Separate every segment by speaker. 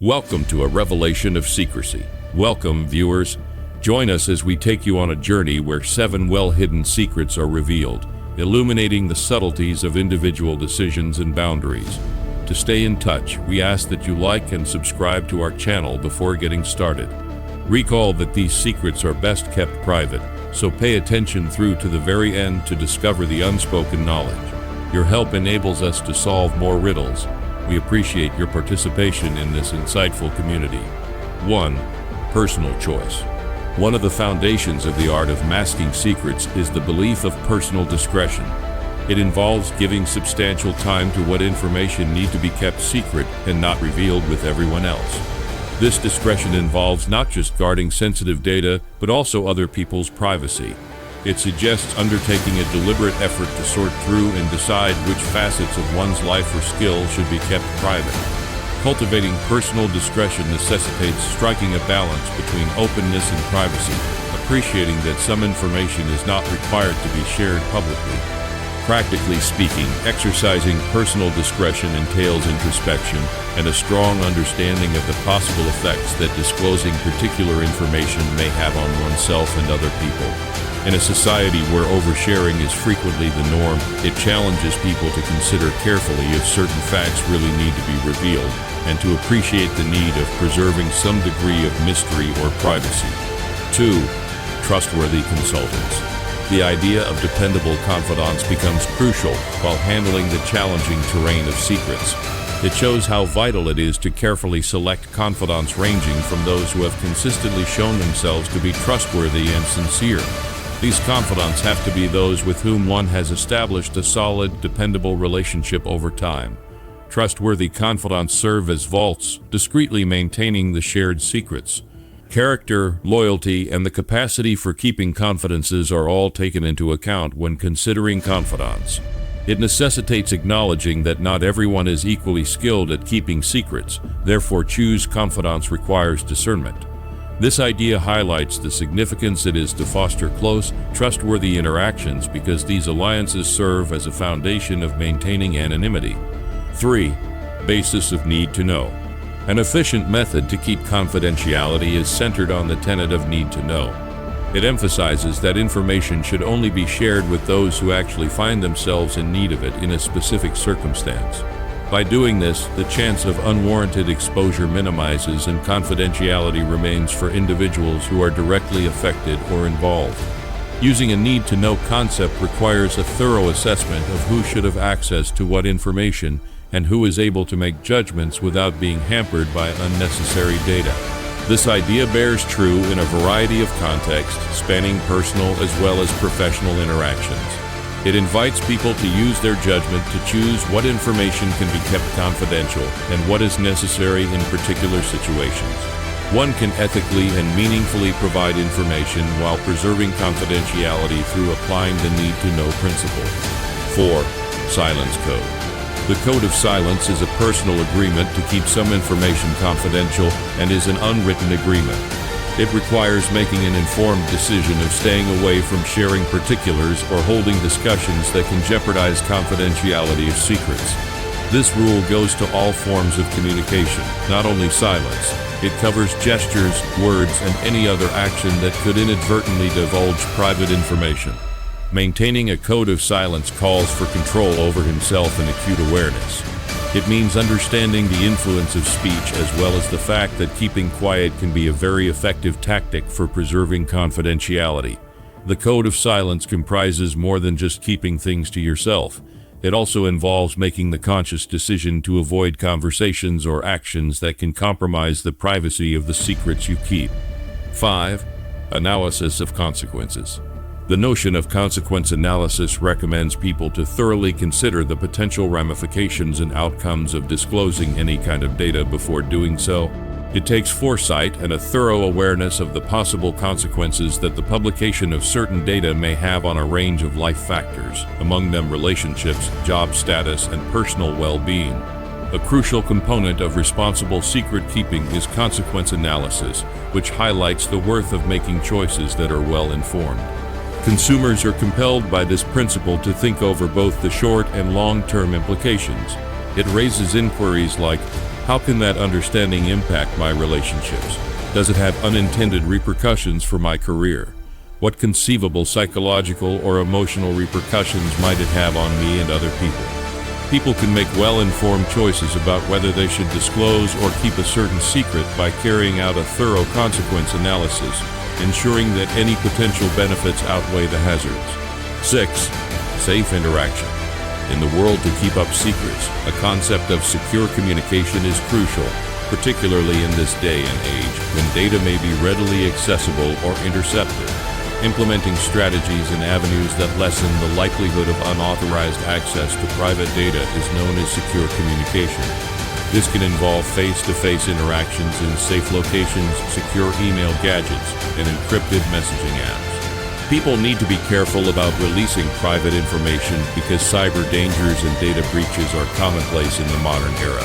Speaker 1: Welcome to a revelation of secrecy. Welcome, viewers. Join us as we take you on a journey where 7 well-hidden secrets are revealed, illuminating the subtleties of individual decisions and boundaries. To stay in touch, we ask that you like and subscribe to our channel before getting started. Recall that these secrets are best kept private, so pay attention through to the very end to discover the unspoken knowledge. Your help enables us to solve more riddles. We appreciate your participation in this insightful community. 1. Personal choice. One of the foundations of the art of masking secrets is the belief of personal discretion. It involves giving substantial time to what information need to be kept secret and not revealed with everyone else. This discretion involves not just guarding sensitive data, but also other people's privacy. It suggests undertaking a deliberate effort to sort through and decide which facets of one's life or skill should be kept private. Cultivating personal discretion necessitates striking a balance between openness and privacy, appreciating that some information is not required to be shared publicly. Practically speaking, exercising personal discretion entails introspection and a strong understanding of the possible effects that disclosing particular information may have on oneself and other people. In a society where oversharing is frequently the norm, it challenges people to consider carefully if certain facts really need to be revealed, and to appreciate the need of preserving some degree of mystery or privacy. 2. Trustworthy consultants. The idea of dependable confidants becomes crucial while handling the challenging terrain of secrets. It shows how vital it is to carefully select confidants ranging from those who have consistently shown themselves to be trustworthy and sincere. These confidants have to be those with whom one has established a solid, dependable relationship over time. Trustworthy confidants serve as vaults, discreetly maintaining the shared secrets. Character, loyalty, and the capacity for keeping confidences are all taken into account when considering confidants. It necessitates acknowledging that not everyone is equally skilled at keeping secrets, therefore choose confidants requires discernment. This idea highlights the significance it is to foster close, trustworthy interactions because these alliances serve as a foundation of maintaining anonymity. 3. Basis of need to know. An efficient method to keep confidentiality is centered on the tenet of need to know. It emphasizes that information should only be shared with those who actually find themselves in need of it in a specific circumstance. By doing this, the chance of unwarranted exposure minimizes and confidentiality remains for individuals who are directly affected or involved. Using a need-to-know concept requires a thorough assessment of who should have access to what information and who is able to make judgments without being hampered by unnecessary data. This idea bears true in a variety of contexts, spanning personal as well as professional interactions. It invites people to use their judgment to choose what information can be kept confidential and what is necessary in particular situations. One can ethically and meaningfully provide information while preserving confidentiality through applying the need-to-know principle. 4. Silence code. The code of silence is a personal agreement to keep some information confidential and is an unwritten agreement. It requires making an informed decision of staying away from sharing particulars or holding discussions that can jeopardize confidentiality of secrets. This rule goes to all forms of communication, not only silence. It covers gestures, words, and any other action that could inadvertently divulge private information. Maintaining a code of silence calls for control over himself and acute awareness. It means understanding the influence of speech as well as the fact that keeping quiet can be a very effective tactic for preserving confidentiality. The code of silence comprises more than just keeping things to yourself. It also involves making the conscious decision to avoid conversations or actions that can compromise the privacy of the secrets you keep. 5. Analysis of consequences. The notion of consequence analysis recommends people to thoroughly consider the potential ramifications and outcomes of disclosing any kind of data before doing so. It takes foresight and a thorough awareness of the possible consequences that the publication of certain data may have on a range of life factors, among them relationships, job status, and personal well-being. A crucial component of responsible secret keeping is consequence analysis, which highlights the worth of making choices that are well-informed. Consumers are compelled by this principle to think over both the short and long-term implications. It raises inquiries like, How can that understanding impact my relationships? Does it have unintended repercussions for my career? What conceivable psychological or emotional repercussions might it have on me and other people? People can make well-informed choices about whether they should disclose or keep a certain secret by carrying out a thorough consequence analysis, ensuring that any potential benefits outweigh the hazards. 6. Safe interaction. In the world to keep up secrets, a concept of secure communication is crucial, particularly in this day and age when data may be readily accessible or intercepted. Implementing strategies and avenues that lessen the likelihood of unauthorized access to private data is known as secure communication. This can involve face-to-face interactions in safe locations, secure email gadgets, and encrypted messaging apps. People need to be careful about releasing private information because cyber dangers and data breaches are commonplace in the modern era.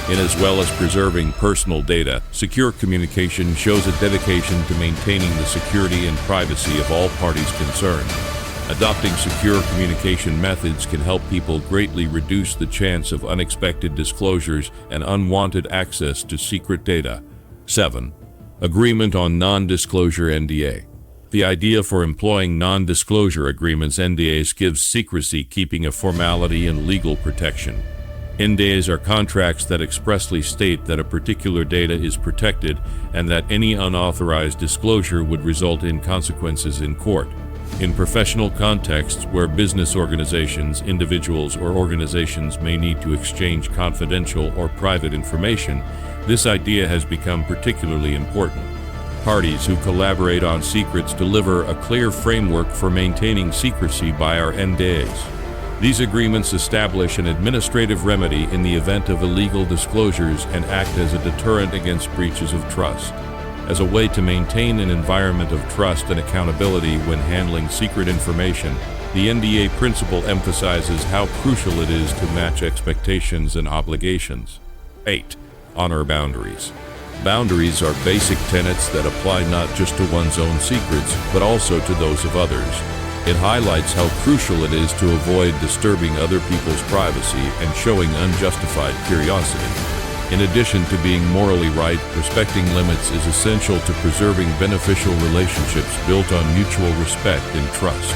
Speaker 1: And as well as preserving personal data, secure communication shows a dedication to maintaining the security and privacy of all parties concerned. Adopting secure communication methods can help people greatly reduce the chance of unexpected disclosures and unwanted access to secret data. 7. Agreement on non-disclosure NDA. The idea for employing non-disclosure agreements NDAs gives secrecy keeping a formality and legal protection. NDAs are contracts that expressly state that a particular data is protected and that any unauthorized disclosure would result in consequences in court. In professional contexts where business organizations, individuals, or organizations may need to exchange confidential or private information, this idea has become particularly important. Parties who collaborate on secrets deliver a clear framework for maintaining secrecy by our NDAs. These agreements establish an administrative remedy in the event of illegal disclosures and act as a deterrent against breaches of trust. As a way to maintain an environment of trust and accountability when handling secret information, the NDA principle emphasizes how crucial it is to match expectations and obligations. 8. Honor boundaries. Boundaries are basic tenets that apply not just to one's own secrets, but also to those of others. It highlights how crucial it is to avoid disturbing other people's privacy and showing unjustified curiosity. In addition to being morally right, respecting limits is essential to preserving beneficial relationships built on mutual respect and trust.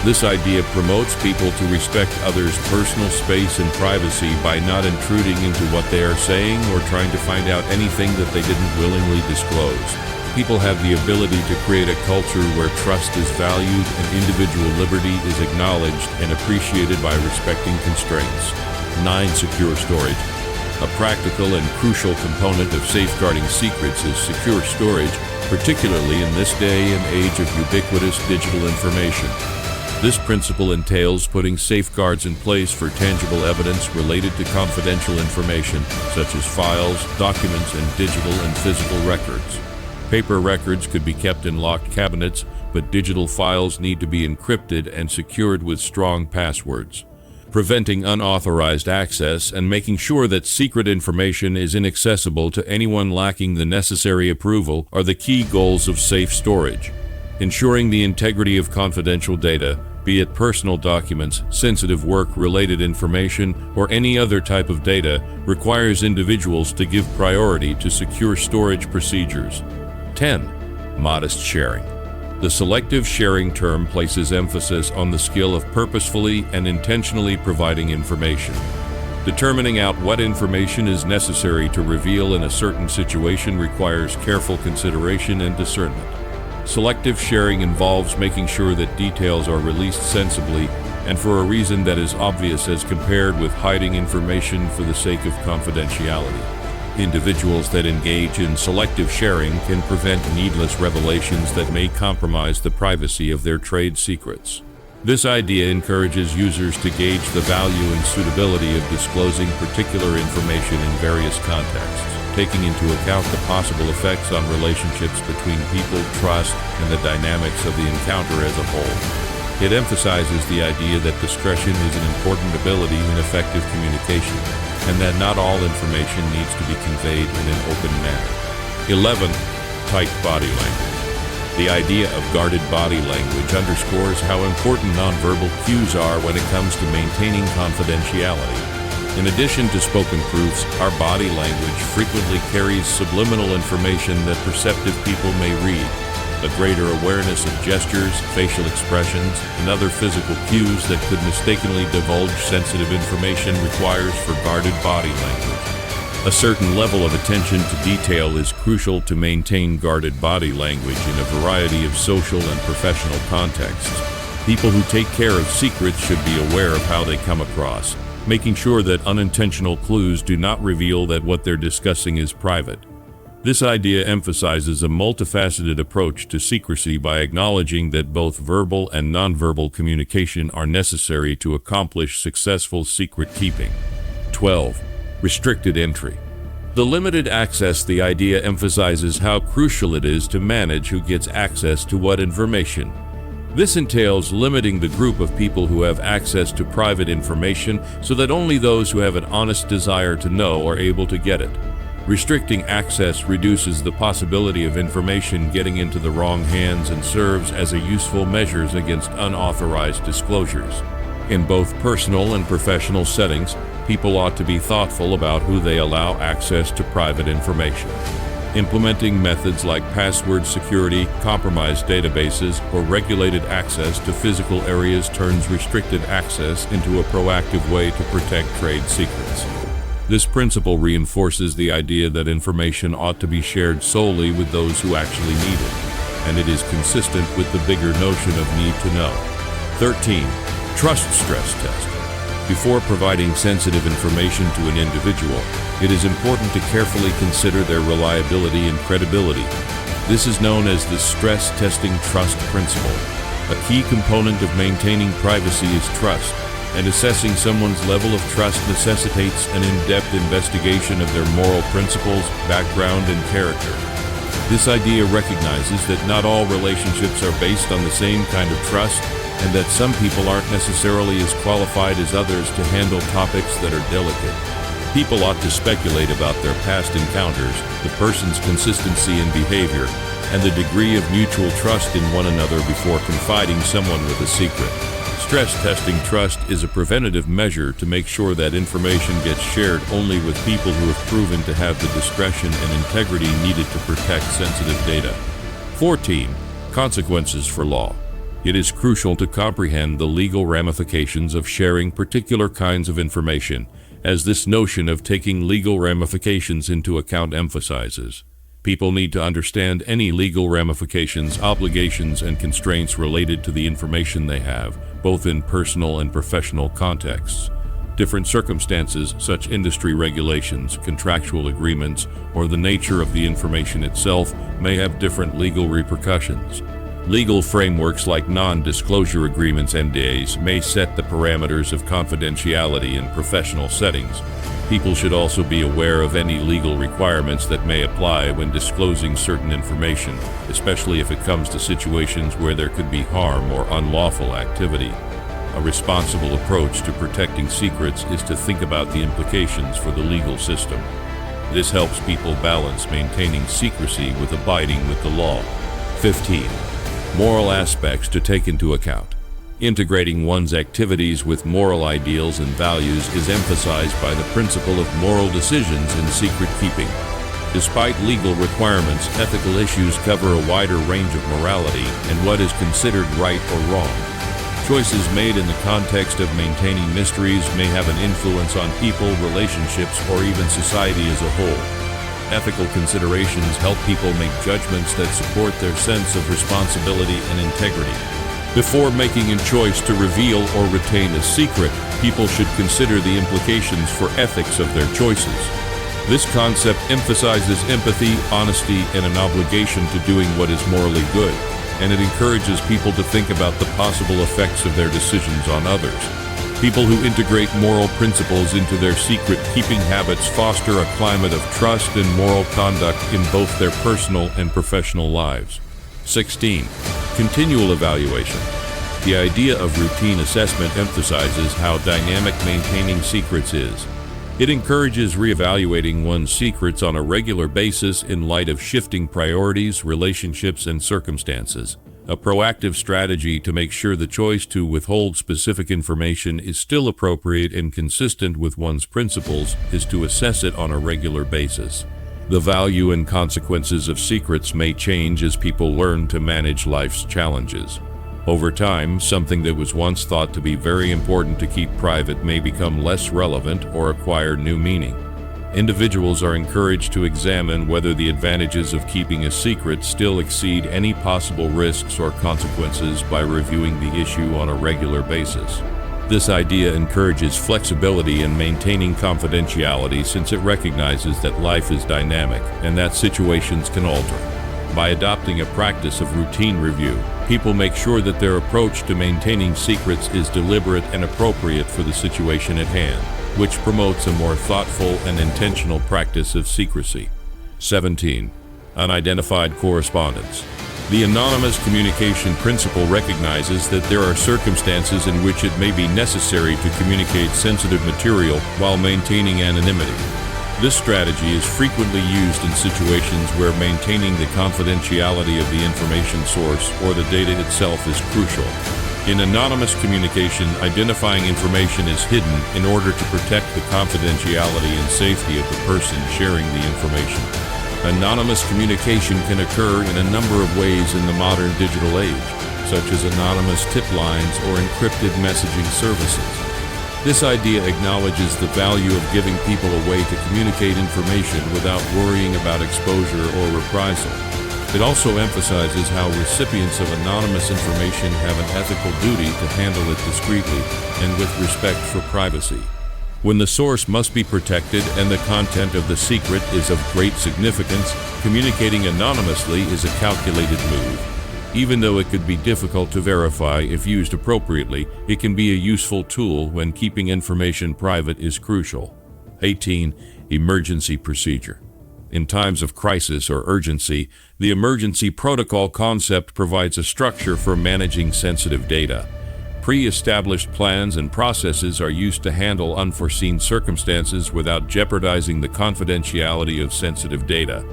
Speaker 1: This idea promotes people to respect others' personal space and privacy by not intruding into what they are saying or trying to find out anything that they didn't willingly disclose. People have the ability to create a culture where trust is valued and individual liberty is acknowledged and appreciated by respecting constraints. 9. Secure storage. A practical and crucial component of safeguarding secrets is secure storage, particularly in this day and age of ubiquitous digital information. This principle entails putting safeguards in place for tangible evidence related to confidential information, such as files, documents, and digital and physical records. Paper records could be kept in locked cabinets, but digital files need to be encrypted and secured with strong passwords. Preventing unauthorized access and making sure that secret information is inaccessible to anyone lacking the necessary approval are the key goals of safe storage. Ensuring the integrity of confidential data, be it personal documents, sensitive work-related information, or any other type of data, requires individuals to give priority to secure storage procedures. 10. Modest sharing. The selective sharing term places emphasis on the skill of purposefully and intentionally providing information. Determining out what information is necessary to reveal in a certain situation requires careful consideration and discernment. Selective sharing involves making sure that details are released sensibly and for a reason that is obvious as compared with hiding information for the sake of confidentiality. Individuals that engage in selective sharing can prevent needless revelations that may compromise the privacy of their trade secrets. This idea encourages users to gauge the value and suitability of disclosing particular information in various contexts, taking into account the possible effects on relationships between people, trust, and the dynamics of the encounter as a whole. It emphasizes the idea that discretion is an important ability in effective communication, and that not all information needs to be conveyed in an open manner. 11. Tight body language. The idea of guarded body language underscores how important nonverbal cues are when it comes to maintaining confidentiality. In addition to spoken proofs, our body language frequently carries subliminal information that perceptive people may read. A greater awareness of gestures, facial expressions, and other physical cues that could mistakenly divulge sensitive information requires for guarded body language. A certain level of attention to detail is crucial to maintain guarded body language in a variety of social and professional contexts. People who take care of secrets should be aware of how they come across, making sure that unintentional clues do not reveal that what they're discussing is private. This idea emphasizes a multifaceted approach to secrecy by acknowledging that both verbal and nonverbal communication are necessary to accomplish successful secret keeping. 12. Restricted entry. The limited access the idea emphasizes how crucial it is to manage who gets access to what information. This entails limiting the group of people who have access to private information so that only those who have an honest desire to know are able to get it. Restricting access reduces the possibility of information getting into the wrong hands and serves as a useful measure against unauthorized disclosures. In both personal and professional settings, people ought to be thoughtful about who they allow access to private information. Implementing methods like password security, compromised databases, or regulated access to physical areas turns restricted access into a proactive way to protect trade secrets. This principle reinforces the idea that information ought to be shared solely with those who actually need it, and it is consistent with the bigger notion of need to know. 13. Trust stress test. Before providing sensitive information to an individual, it is important to carefully consider their reliability and credibility. This is known as the stress testing trust principle. A key component of maintaining privacy is trust, and assessing someone's level of trust necessitates an in-depth investigation of their moral principles, background, and character. This idea recognizes that not all relationships are based on the same kind of trust, and that some people aren't necessarily as qualified as others to handle topics that are delicate. People ought to speculate about their past encounters, the person's consistency in behavior, and the degree of mutual trust in one another before confiding someone with a secret. Stress testing trust is a preventative measure to make sure that information gets shared only with people who have proven to have the discretion and integrity needed to protect sensitive data. 14. Consequences for law. It is crucial to comprehend the legal ramifications of sharing particular kinds of information, as this notion of taking legal ramifications into account emphasizes. People need to understand any legal ramifications, obligations, and constraints related to the information they have, both in personal and professional contexts. Different circumstances, such industry regulations, contractual agreements, or the nature of the information itself, may have different legal repercussions. Legal frameworks like non-disclosure agreements (NDAs) may set the parameters of confidentiality in professional settings. People should also be aware of any legal requirements that may apply when disclosing certain information, especially if it comes to situations where there could be harm or unlawful activity. A responsible approach to protecting secrets is to think about the implications for the legal system. This helps people balance maintaining secrecy with abiding with the law. 15. Moral aspects to take into account. Integrating one's activities with moral ideals and values is emphasized by the principle of moral decisions in secret keeping. Despite legal requirements, ethical issues cover a wider range of morality and what is considered right or wrong. Choices made in the context of maintaining mysteries may have an influence on people, relationships, or even society as a whole. Ethical considerations help people make judgments that support their sense of responsibility and integrity. Before making a choice to reveal or retain a secret, people should consider the implications for ethics of their choices. This concept emphasizes empathy, honesty, and an obligation to doing what is morally good, and it encourages people to think about the possible effects of their decisions on others. People who integrate moral principles into their secret-keeping habits foster a climate of trust and moral conduct in both their personal and professional lives. 16. Continual evaluation. The idea of routine assessment emphasizes how dynamic maintaining secrets is. It encourages reevaluating one's secrets on a regular basis in light of shifting priorities, relationships, and circumstances. A proactive strategy to make sure the choice to withhold specific information is still appropriate and consistent with one's principles is to assess it on a regular basis. The value and consequences of secrets may change as people learn to manage life's challenges. Over time, something that was once thought to be very important to keep private may become less relevant or acquire new meaning. Individuals are encouraged to examine whether the advantages of keeping a secret still exceed any possible risks or consequences by reviewing the issue on a regular basis. This idea encourages flexibility in maintaining confidentiality since it recognizes that life is dynamic and that situations can alter. By adopting a practice of routine review, people make sure that their approach to maintaining secrets is deliberate and appropriate for the situation at hand, which promotes a more thoughtful and intentional practice of secrecy. 17. Unidentified correspondence. The anonymous communication principle recognizes that there are circumstances in which it may be necessary to communicate sensitive material while maintaining anonymity. This strategy is frequently used in situations where maintaining the confidentiality of the information source or the data itself is crucial. In anonymous communication, identifying information is hidden in order to protect the confidentiality and safety of the person sharing the information. Anonymous communication can occur in a number of ways in the modern digital age, such as anonymous tip lines or encrypted messaging services. This idea acknowledges the value of giving people a way to communicate information without worrying about exposure or reprisal. It also emphasizes how recipients of anonymous information have an ethical duty to handle it discreetly and with respect for privacy. When the source must be protected and the content of the secret is of great significance, communicating anonymously is a calculated move. Even though it could be difficult to verify if used appropriately, it can be a useful tool when keeping information private is crucial. 18. Emergency procedure. In times of crisis or urgency, the emergency protocol concept provides a structure for managing sensitive data. Pre-established plans and processes are used to handle unforeseen circumstances without jeopardizing the confidentiality of sensitive data.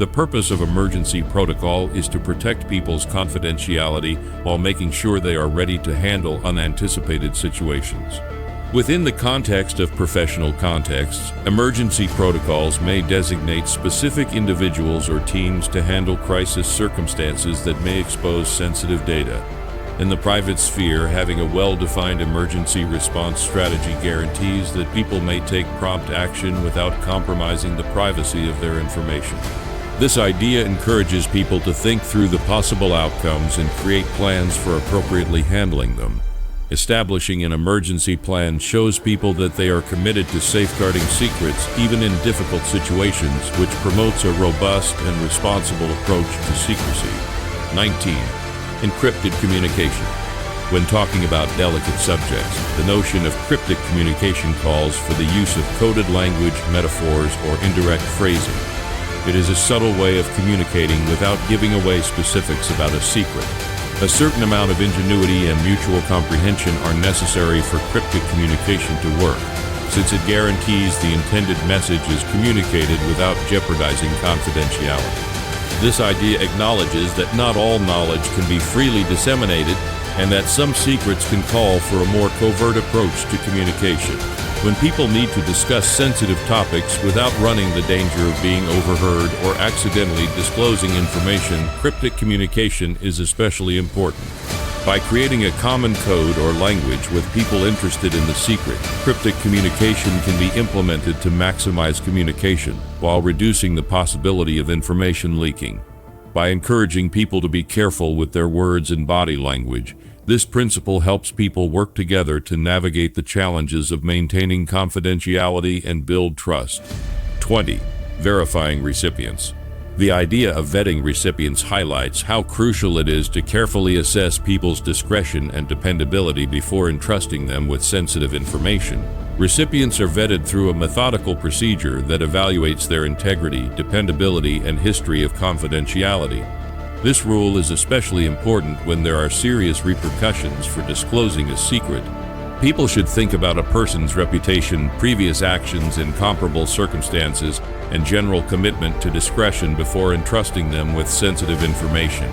Speaker 1: The purpose of emergency protocol is to protect people's confidentiality while making sure they are ready to handle unanticipated situations. Within the context of professional contexts, emergency protocols may designate specific individuals or teams to handle crisis circumstances that may expose sensitive data. In the private sphere, having a well-defined emergency response strategy guarantees that people may take prompt action without compromising the privacy of their information. This idea encourages people to think through the possible outcomes and create plans for appropriately handling them. Establishing an emergency plan shows people that they are committed to safeguarding secrets even in difficult situations, which promotes a robust and responsible approach to secrecy. 19. Encrypted communication. When talking about delicate subjects, the notion of cryptic communication calls for the use of coded language, metaphors, or indirect phrasing. It is a subtle way of communicating without giving away specifics about a secret. A certain amount of ingenuity and mutual comprehension are necessary for cryptic communication to work, since it guarantees the intended message is communicated without jeopardizing confidentiality. This idea acknowledges that not all knowledge can be freely disseminated and that some secrets can call for a more covert approach to communication. When people need to discuss sensitive topics without running the danger of being overheard or accidentally disclosing information, cryptic communication is especially important. By creating a common code or language with people interested in the secret, cryptic communication can be implemented to maximize communication while reducing the possibility of information leaking. By encouraging people to be careful with their words and body language, this principle helps people work together to navigate the challenges of maintaining confidentiality and build trust. 20. Verifying recipients. The idea of vetting recipients highlights how crucial it is to carefully assess people's discretion and dependability before entrusting them with sensitive information. Recipients are vetted through a methodical procedure that evaluates their integrity, dependability, and history of confidentiality. This rule is especially important when there are serious repercussions for disclosing a secret. People should think about a person's reputation, previous actions in comparable circumstances, and general commitment to discretion before entrusting them with sensitive information.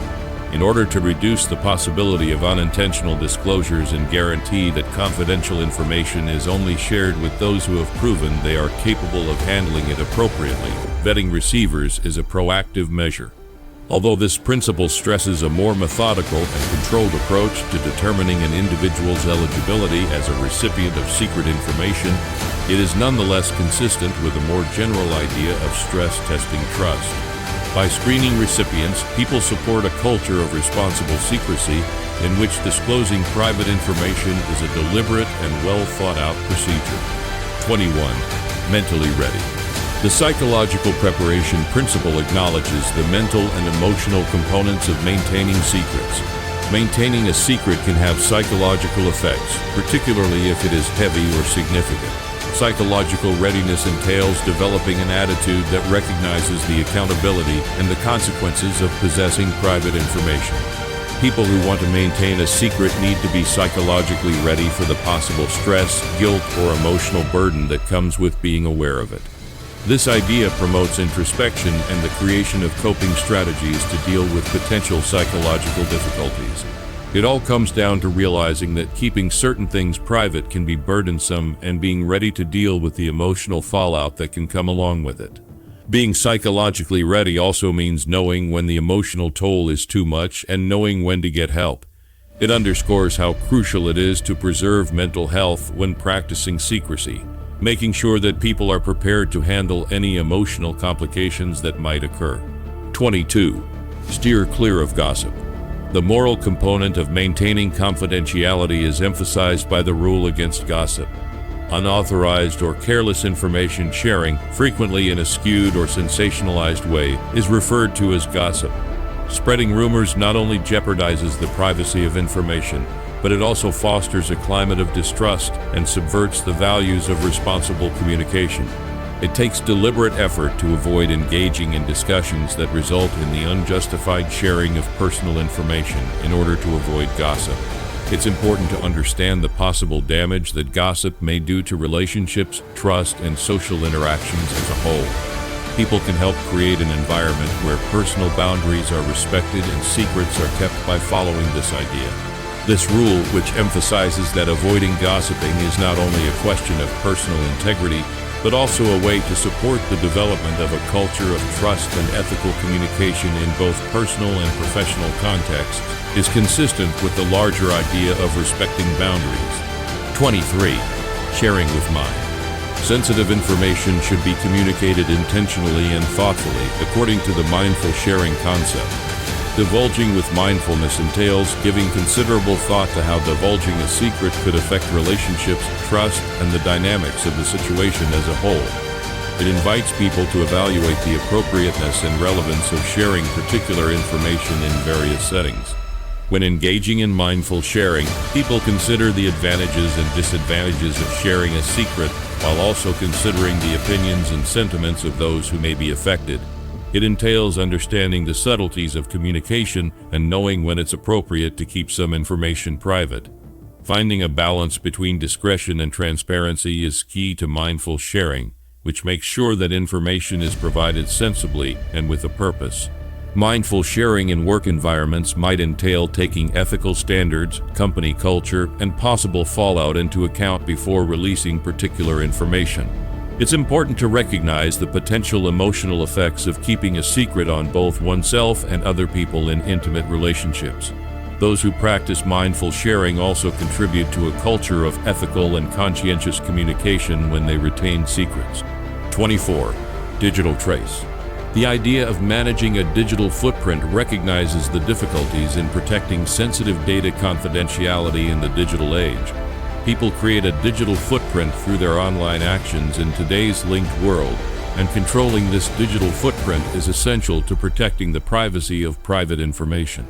Speaker 1: in order to reduce the possibility of unintentional disclosures and guarantee that confidential information is only shared with those who have proven they are capable of handling it appropriately. Vetting receivers is a proactive measure. Although this principle stresses a more methodical and controlled approach to determining an individual's eligibility as a recipient of secret information, it is nonetheless consistent with a more general idea of stress testing trust. By screening recipients, people support a culture of responsible secrecy in which disclosing private information is a deliberate and well-thought-out procedure. 21. Mentally ready. The psychological preparation principle acknowledges the mental and emotional components of maintaining secrets. Maintaining a secret can have psychological effects, particularly if it is heavy or significant. Psychological readiness entails developing an attitude that recognizes the accountability and the consequences of possessing private information. People who want to maintain a secret need to be psychologically ready for the possible stress, guilt, or emotional burden that comes with being aware of it. This idea promotes introspection and the creation of coping strategies to deal with potential psychological difficulties. It all comes down to realizing that keeping certain things private can be burdensome and being ready to deal with the emotional fallout that can come along with it. Being psychologically ready also means knowing when the emotional toll is too much and knowing when to get help. It underscores how crucial it is to preserve mental health when practicing secrecy, making sure that people are prepared to handle any emotional complications that might occur. 22. Steer clear of gossip. The moral component of maintaining confidentiality is emphasized by the rule against gossip. Unauthorized or careless information sharing, frequently in a skewed or sensationalized way, is referred to as gossip. Spreading rumors not only jeopardizes the privacy of information, but it also fosters a climate of distrust and subverts the values of responsible communication. It takes deliberate effort to avoid engaging in discussions that result in the unjustified sharing of personal information in order to avoid gossip. It's important to understand the possible damage that gossip may do to relationships, trust, and social interactions as a whole. People can help create an environment where personal boundaries are respected and secrets are kept by following this idea. This rule, which emphasizes that avoiding gossiping is not only a question of personal integrity, but also a way to support the development of a culture of trust and ethical communication in both personal and professional contexts, is consistent with the larger idea of respecting boundaries. 23. Sharing with mind. Sensitive information should be communicated intentionally and thoughtfully, according to the mindful sharing concept. Divulging with mindfulness entails giving considerable thought to how divulging a secret could affect relationships, trust, and the dynamics of the situation as a whole. It invites people to evaluate the appropriateness and relevance of sharing particular information in various settings. When engaging in mindful sharing, people consider the advantages and disadvantages of sharing a secret while also considering the opinions and sentiments of those who may be affected. It entails understanding the subtleties of communication and knowing when it's appropriate to keep some information private. Finding a balance between discretion and transparency is key to mindful sharing, which makes sure that information is provided sensibly and with a purpose. Mindful sharing in work environments might entail taking ethical standards, company culture, and possible fallout into account before releasing particular information. It's important to recognize the potential emotional effects of keeping a secret on both oneself and other people in intimate relationships. Those who practice mindful sharing also contribute to a culture of ethical and conscientious communication when they retain secrets. 24. Digital trace. The idea of managing a digital footprint recognizes the difficulties in protecting sensitive data confidentiality in the digital age. People create a digital footprint through their online actions in today's linked world, and controlling this digital footprint is essential to protecting the privacy of private information.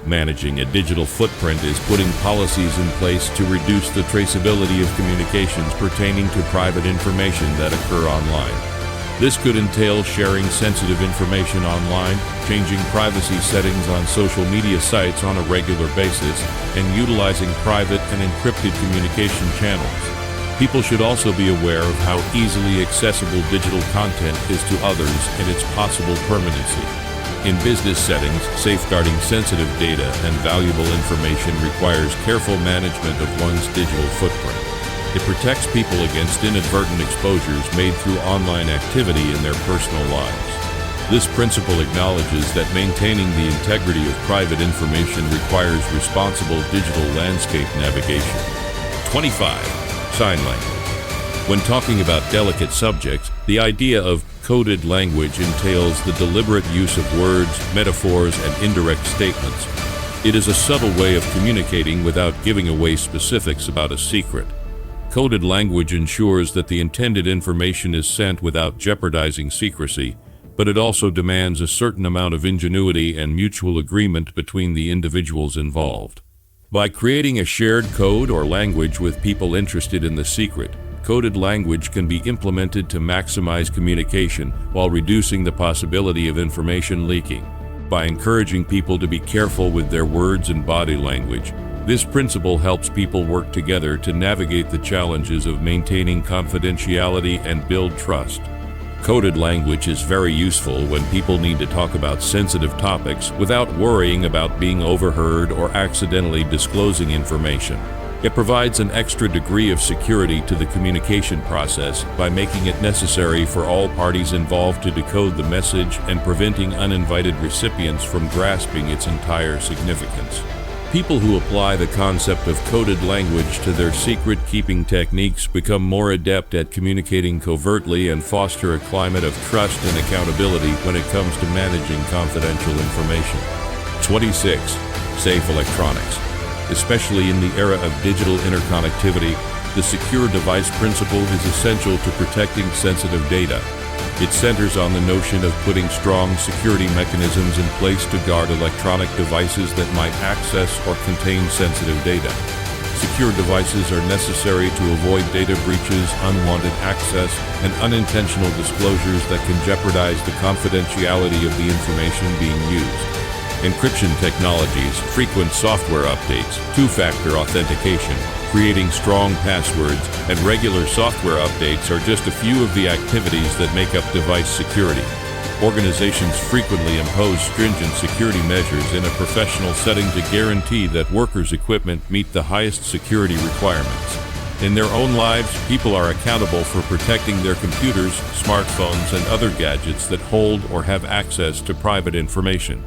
Speaker 1: Managing a digital footprint is putting policies in place to reduce the traceability of communications pertaining to private information that occur online. This could entail sharing sensitive information online, changing privacy settings on social media sites on a regular basis, and utilizing private and encrypted communication channels. People should also be aware of how easily accessible digital content is to others and its possible permanency. In business settings, safeguarding sensitive data and valuable information requires careful management of one's digital footprint. It protects people against inadvertent exposures made through online activity in their personal lives. This principle acknowledges that maintaining the integrity of private information requires responsible digital landscape navigation. 25. Sign language. When talking about delicate subjects, the idea of coded language entails the deliberate use of words, metaphors, and indirect statements. It is a subtle way of communicating without giving away specifics about a secret. Coded language ensures that the intended information is sent without jeopardizing secrecy, but it also demands a certain amount of ingenuity and mutual agreement between the individuals involved. By creating a shared code or language with people interested in the secret, coded language can be implemented to maximize communication while reducing the possibility of information leaking. By encouraging people to be careful with their words and body language, this principle helps people work together to navigate the challenges of maintaining confidentiality and build trust. Coded language is very useful when people need to talk about sensitive topics without worrying about being overheard or accidentally disclosing information. It provides an extra degree of security to the communication process by making it necessary for all parties involved to decode the message and preventing uninvited recipients from grasping its entire significance. People who apply the concept of coded language to their secret-keeping techniques become more adept at communicating covertly and foster a climate of trust and accountability when it comes to managing confidential information. 26. Safe electronics. Especially in the era of digital interconnectivity, the secure device principle is essential to protecting sensitive data. It centers on the notion of putting strong security mechanisms in place to guard electronic devices that might access or contain sensitive data. Secure devices are necessary to avoid data breaches, unwanted access, and unintentional disclosures that can jeopardize the confidentiality of the information being used. Encryption technologies, frequent software updates, two-factor authentication, creating strong passwords, and regular software updates are just a few of the activities that make up device security. Organizations frequently impose stringent security measures in a professional setting to guarantee that workers' equipment meet the highest security requirements. In their own lives, people are accountable for protecting their computers, smartphones, and other gadgets that hold or have access to private information.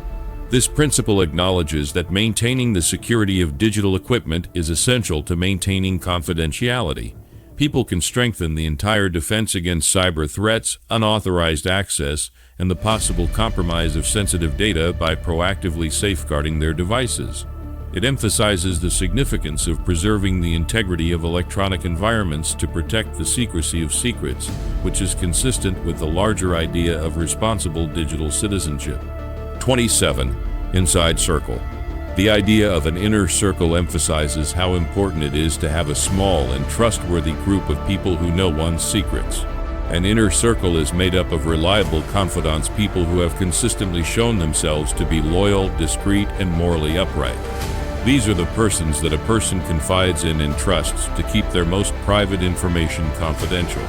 Speaker 1: This principle acknowledges that maintaining the security of digital equipment is essential to maintaining confidentiality. People can strengthen the entire defense against cyber threats, unauthorized access, and the possible compromise of sensitive data by proactively safeguarding their devices. It emphasizes the significance of preserving the integrity of electronic environments to protect the secrecy of secrets, which is consistent with the larger idea of responsible digital citizenship. 27. Inside circle. The idea of an inner circle emphasizes how important it is to have a small and trustworthy group of people who know one's secrets. An inner circle is made up of reliable confidants, people who have consistently shown themselves to be loyal, discreet, and morally upright. These are the persons that a person confides in and trusts to keep their most private information confidential.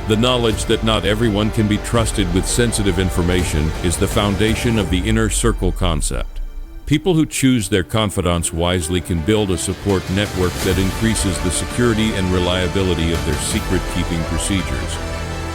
Speaker 1: The knowledge that not everyone can be trusted with sensitive information is the foundation of the inner circle concept. People who choose their confidants wisely can build a support network that increases the security and reliability of their secret-keeping procedures.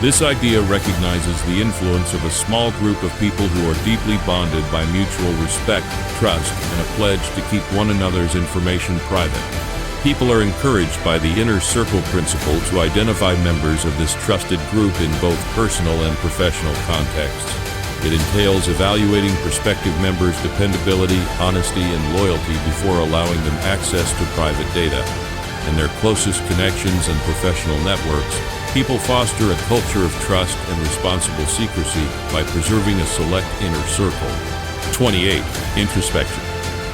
Speaker 1: This idea recognizes the influence of a small group of people who are deeply bonded by mutual respect, trust, and a pledge to keep one another's information private. People are encouraged by the inner circle principle to identify members of this trusted group in both personal and professional contexts. It entails evaluating prospective members' dependability, honesty, and loyalty before allowing them access to private data. In their closest connections and professional networks, people foster a culture of trust and responsible secrecy by preserving a select inner circle. 28. Introspection.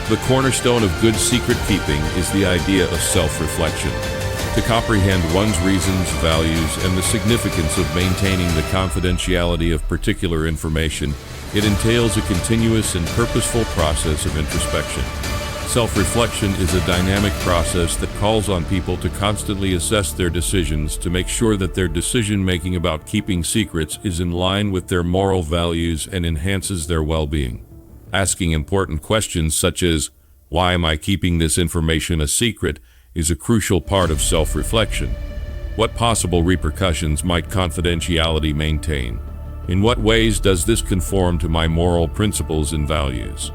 Speaker 1: The cornerstone of good secret-keeping is the idea of self-reflection. To comprehend one's reasons, values, and the significance of maintaining the confidentiality of particular information, it entails a continuous and purposeful process of introspection. Self-reflection is a dynamic process that calls on people to constantly assess their decisions to make sure that their decision-making about keeping secrets is in line with their moral values and enhances their well-being. Asking important questions such as, "Why am I keeping this information a secret?" is a crucial part of self-reflection. What possible repercussions might confidentiality maintain? In what ways does this conform to my moral principles and values?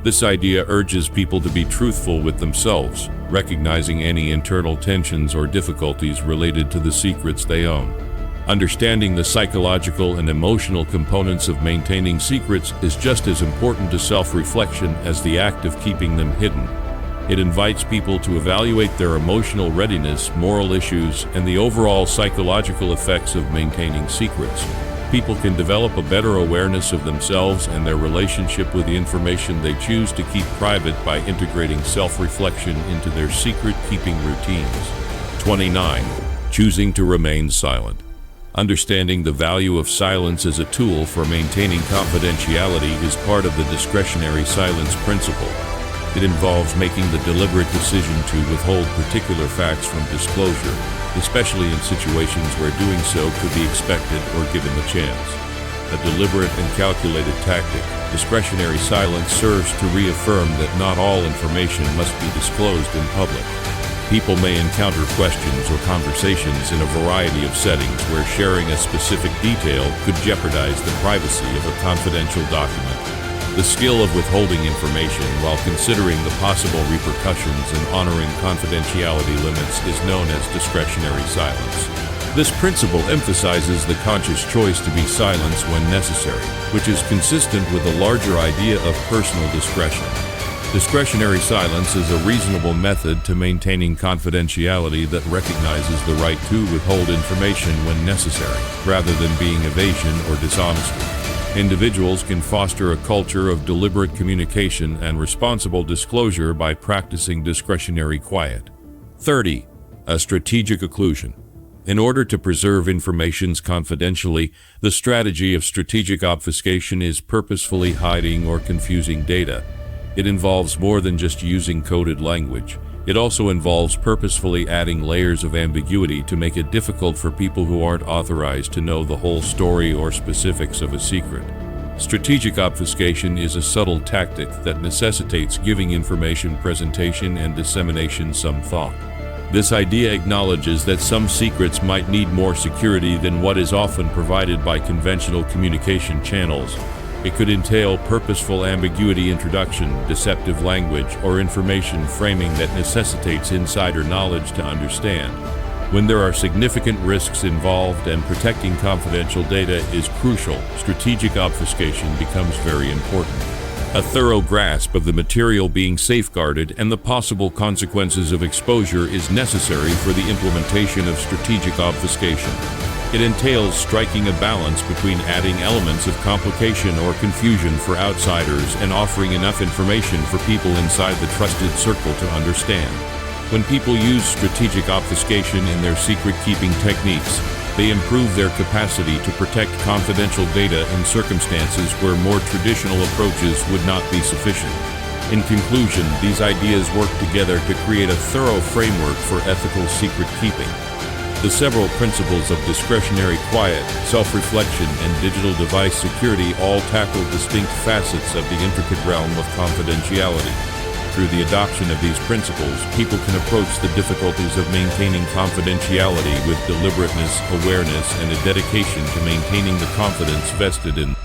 Speaker 1: This idea urges people to be truthful with themselves, recognizing any internal tensions or difficulties related to the secrets they own. Understanding the psychological and emotional components of maintaining secrets is just as important to self-reflection as the act of keeping them hidden. It invites people to evaluate their emotional readiness, moral issues, and the overall psychological effects of maintaining secrets. People can develop a better awareness of themselves and their relationship with the information they choose to keep private by integrating self-reflection into their secret-keeping routines. 29. Choosing to remain silent. Understanding the value of silence as a tool for maintaining confidentiality is part of the discretionary silence principle. It involves making the deliberate decision to withhold particular facts from disclosure, especially in situations where doing so could be expected or given the chance. A deliberate and calculated tactic, discretionary silence serves to reaffirm that not all information must be disclosed in public. People may encounter questions or conversations in a variety of settings where sharing a specific detail could jeopardize the privacy of a confidential document. The skill of withholding information while considering the possible repercussions and honoring confidentiality limits is known as discretionary silence. This principle emphasizes the conscious choice to be silent when necessary, which is consistent with the larger idea of personal discretion. Discretionary silence is a reasonable method to maintaining confidentiality that recognizes the right to withhold information when necessary, rather than being evasion or dishonesty. Individuals can foster a culture of deliberate communication and responsible disclosure by practicing discretionary quiet. 30. A strategic occlusion. In order to preserve information confidentially, the strategy of strategic obfuscation is purposefully hiding or confusing data. It involves more than just using coded language. It also involves purposefully adding layers of ambiguity to make it difficult for people who aren't authorized to know the whole story or specifics of a secret. Strategic obfuscation is a subtle tactic that necessitates giving information presentation and dissemination some thought. This idea acknowledges that some secrets might need more security than what is often provided by conventional communication channels. It could entail purposeful ambiguity introduction, deceptive language, or information framing that necessitates insider knowledge to understand. When there are significant risks involved and protecting confidential data is crucial, strategic obfuscation becomes very important. A thorough grasp of the material being safeguarded and the possible consequences of exposure is necessary for the implementation of strategic obfuscation. It entails striking a balance between adding elements of complication or confusion for outsiders and offering enough information for people inside the trusted circle to understand. When people use strategic obfuscation in their secret-keeping techniques, they improve their capacity to protect confidential data in circumstances where more traditional approaches would not be sufficient. In conclusion, these ideas work together to create a thorough framework for ethical secret-keeping. The several principles of discretionary quiet, self-reflection, and digital device security all tackle distinct facets of the intricate realm of confidentiality. Through the adoption of these principles, people can approach the difficulties of maintaining confidentiality with deliberateness, awareness, and a dedication to maintaining the confidence vested in